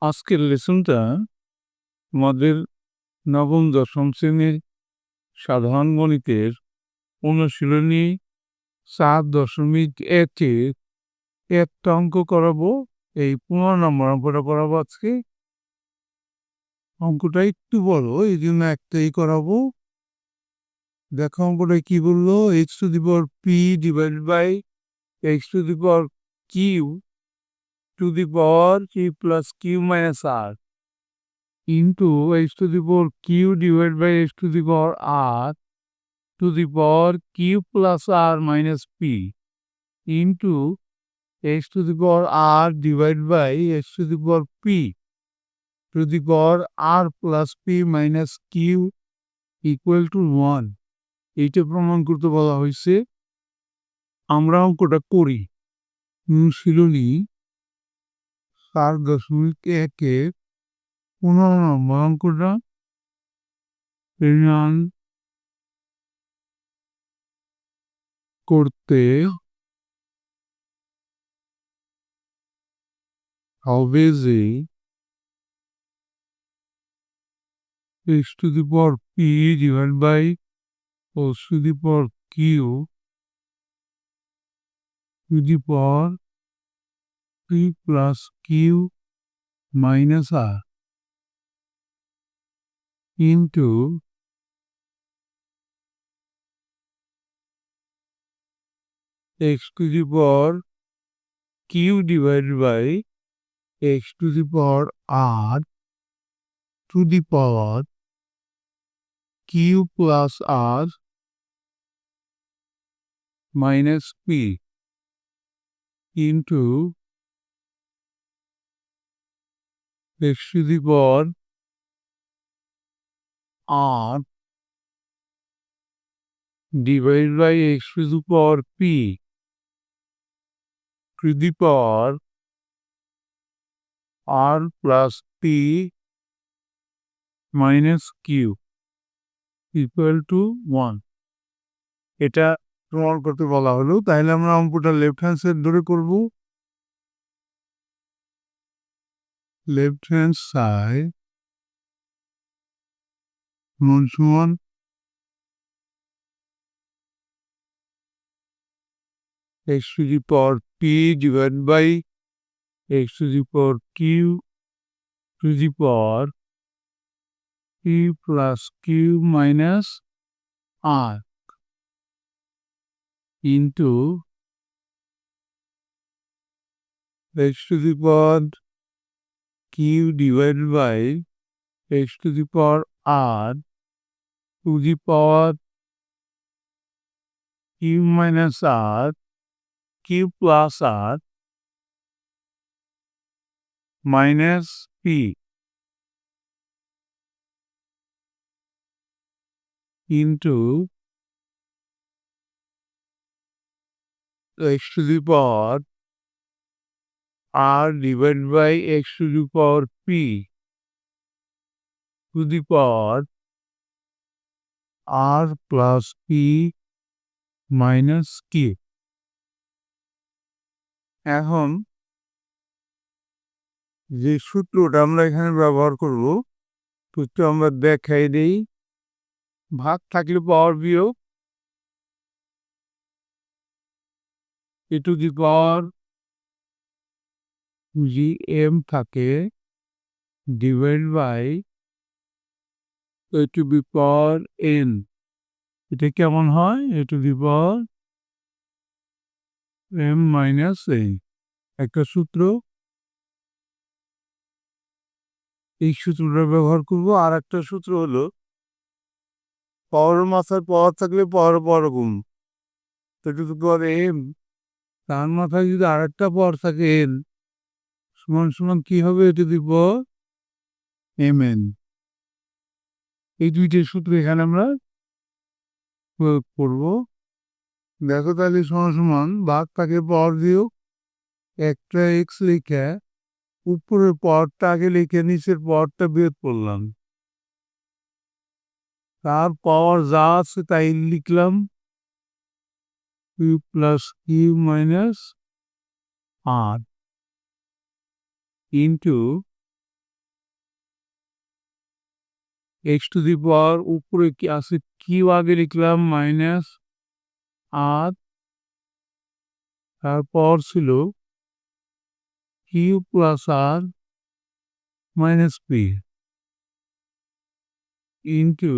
আজকের লেসনটা আমাদের নবম-দশম শ্রেণীর সাধারণ গণিতের অনুশীলনী 4.1-এ একটা অঙ্ক করাবো। এই 15 নম্বর অঙ্কটা করাবো আজকে। অঙ্কটা একটু বড়, এই জন্য একটাই করাবো। দেখো অঙ্কটা কি বললো, x to the power p divided by x to the power q to the power p plus q minus r into x to the power q divided by x to the power r to the power q plus r minus p into x to the power r divided by x to the power p to the power r plus p minus q equal to 1. এইটা প্রমাণ করতে বলা হয়েছে। আমরা অঙ্কটা করি। অনুশীলনী 4.1-এ 15 নম্বর অঙ্কটা প্রমাণ করতে হবে যে x to the power p divided by x to the power q to the power p plus q minus r into x to the power q divided by x to the power r to the power q plus r minus p into x to the power r divided by x to the power p to the power r plus p minus q equal to 1. এটা প্রমাণ করতে বলা হলো। তাহলে আমরা অঙ্কটা left hand side ধরে করব। লেফট হ্যান্ড সাইড সমান x to the power p divided by x to the power q to the power p plus q minus r into x to the power q divided by x to the power r to the power q minus r q plus r minus p into x to the power r divided by x to the power p to the power r plus p minus q. এখন যে সূত্রটা আমরা এখানে ব্যবহার করব, সূত্র আমরা দেখাই দিই। ভাগ থাকলে পাওয়ার বিয়োগ, e to the power gm থাকে divide by e to the power n। এটা কেমন হয়? e to the power m minus n। একটা সূত্র, এই সূত্রটা ব্যবহার করব। আর একটা সূত্র হলো পাওয়ারের মাথায় পাওয়ার থাকলে পাওয়ার গুণ, e to the power m, তার মাথায় যদি আর একটা পাওয়ার থাকে n সমান সমান কি হবে? e to the power mn। এই দুইটার সূত্র এখানে আমরা প্রয়োগ করব। দেখো তাহলে সমান সমান ভাগ থাকে পাওয়ার বিয়োগ, একটা এক্স লিখে উপরের পাওয়ারটা আগে লিখে নিচের পাওয়ারটা বিয়োগ করলাম, তার পাওয়ার যা আছে তাই লিখলাম, Q plus Q minus R into X to the power উপরে কি আছে কিউ আগে লিখলাম মাইনাস আর তারপর ছিল কিউ প্লাস আর মাইনাস পি ইন্টু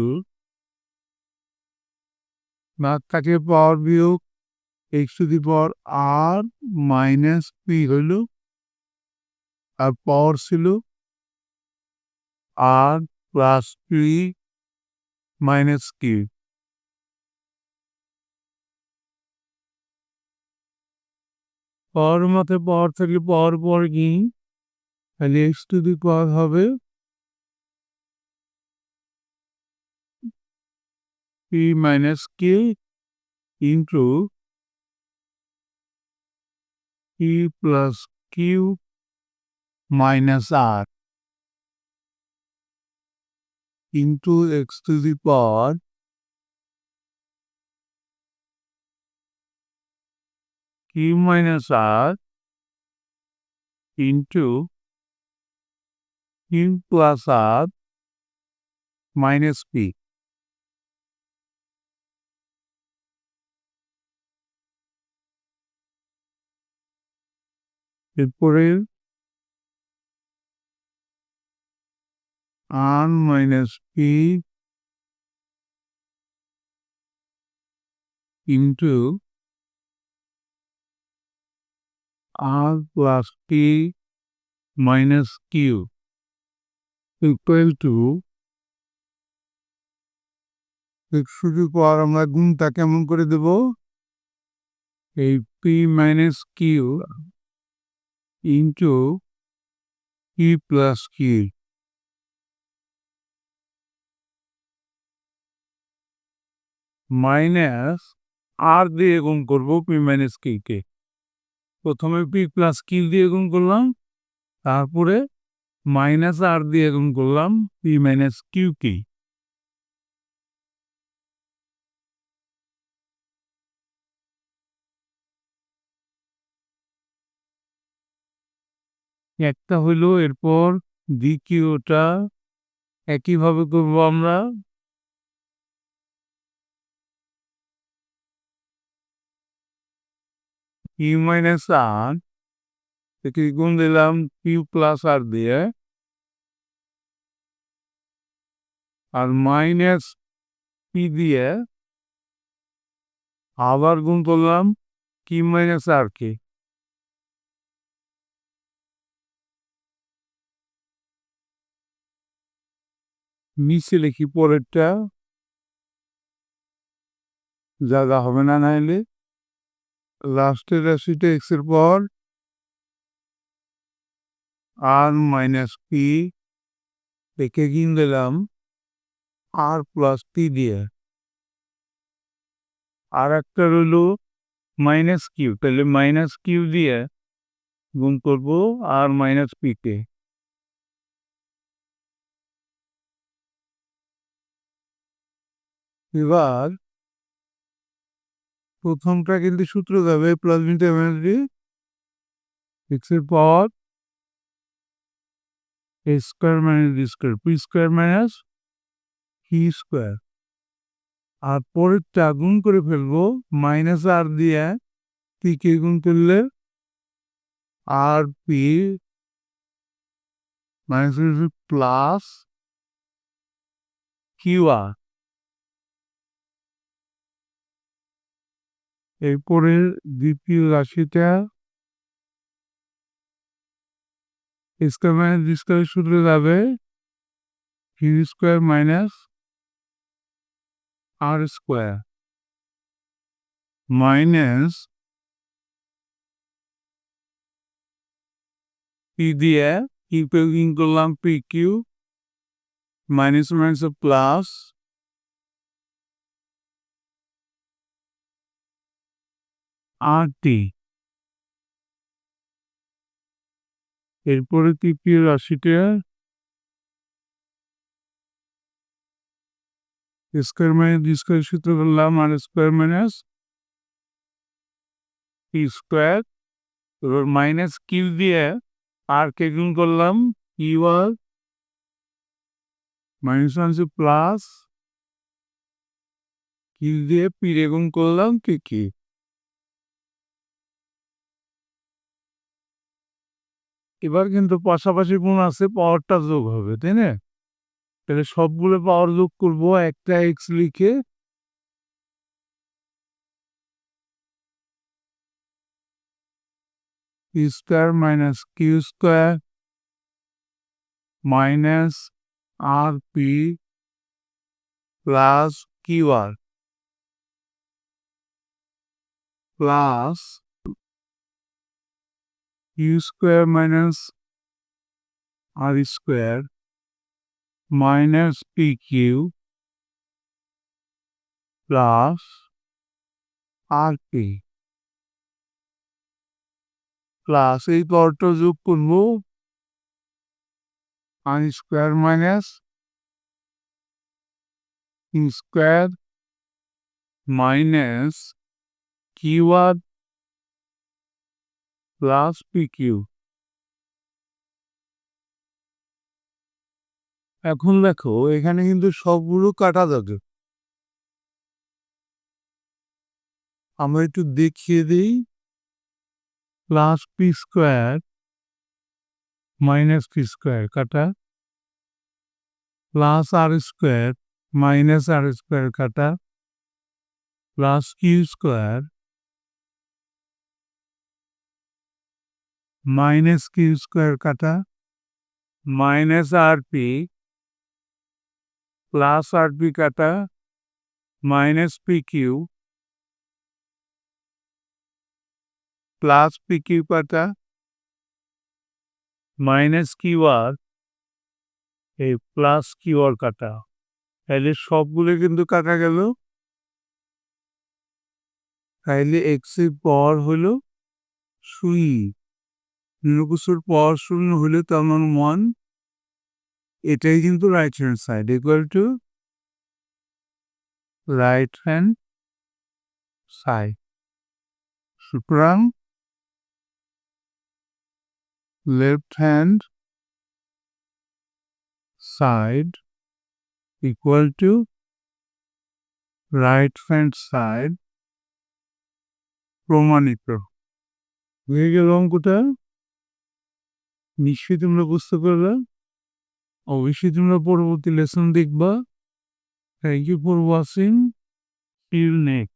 মাত্রাকে পাওয়ার বিয়োগ x to the power r minus p হইল আর পাওয়ার ছিল r plus P minus q. Power মাথায় পাওয়ার থাকলে পাওয়ার পর কি তাহলে এক্স টু দি পাওয়ার হবে P minus Q into P plus Q minus R into X to the power Q minus R into Q plus R minus P. এরপরে R minus P into R plus P minus Q equal to শুধু পর আমরা গুণটা কেমন করে দেব এই P minus Q into P plus Q minus R দিয়ে গুণ করবো পি মাইনাস কিউকে। প্রথমে পি প্লাস কিউ দিয়ে গুণ করলাম, তারপরে মাইনাস আর দিয়ে গুণ করলাম পি মাইনাস কিউকে। একটা হইলো এরপর দ্বিতীয়টা একইভাবে করবো আমরা। কিউ মাইনাস আর থেকে গুণ দিলাম কিউ প্লাস আর দিয়ে, আর মাইনাস পি দিয়ে আবার গুণ করলাম কিউ মাইনাস আরকে। নিচে লিখি পরেরটা, জায়গা হবে না নাইলে। লাস্টের রাশিটা এক্স এর পর আর মাইনাস পি একে গুণ দিলাম আর প্লাস পি দিয়ে, আর একটা রইল মাইনাস কিউ, তাহলে মাইনাস কিউ দিয়ে গুণ করবো আর মাইনাস পিকে। এবার প্রথমটা কিন্তু সূত্র যাবে plus beta minus B X এর power A square minus B square P square minus Q square, আর পরেরটা গুণ করে ফেলবো মাইনাস আর দিয়ে পিকে গুণ করলে R P minus plus Q R. এরপরে দ্বিতীয় রাশিটা স্কোয়ার মাইনাস বি স্কোয়ার সূত্রে যাবে কিউ স্কোয়ার মাইনাস আর স্কোয়ার মাইনাস পি দিয়ে কিউকে গুণ করলাম P Q minus minus plus R T. এরপরে তৃতীয় রাশিটা স্কোয়ার মাইনাস বি স্কোয়ার সূত্র করলাম R square minus P square, এবার মাইনাস কিউ দিয়ে আর কে গুণ করলাম কিউ আর -1 হচ্ছে প্লাস কিউ দিয়ে পি রে গুণ করলাম কি এবার কিন্তু পাশাপাশি গুণ আছে, পাওয়ারটা যোগ হবে, তাই না? তাহলে সবগুলো পাওয়ার যোগ করবো, একটা এক্স লিখে P square minus Q square minus আর P plus Q R plus Q square minus আর square minus P Q plus আর পি প্লাস এই পাওয়ারটা যোগ করবো R square minus Q square minus Q R plus P Q. এখন দেখো এখানে কিন্তু সবগুলো কাটা যাবে, আমরা একটু দেখিয়ে দিই। Plus p square minus P square কাটা, প্লাস আর স্কোয়ার মাইনাস আর স্কোয়ার কাটা, plus Q square minus Q square কাটা, মাইনাস আর পি প্লাস আর পি কাটা, minus P Q plus P q কাটা, মাইনাস কিউ আর এই প্লাস কিউ আর কাটা। তাইলে সবগুলো কিন্তু কাটা গেল। তাইলে এক্স এর পাওয়ার হলো 0, নিরকুশের পাওয়ার 0 হলে তার মানে 1, এটাই কিন্তু right hand side equal to right hand side. সুতরাং left hand side equal to right hand side প্রমাণিত হয়ে গেল অঙ্কটা। নিশ্চয়ই তোমরা বুঝতে পারবে। অবশ্যই তোমরা পরবর্তী লেসন দেখবা। Thank you for watching. Till next.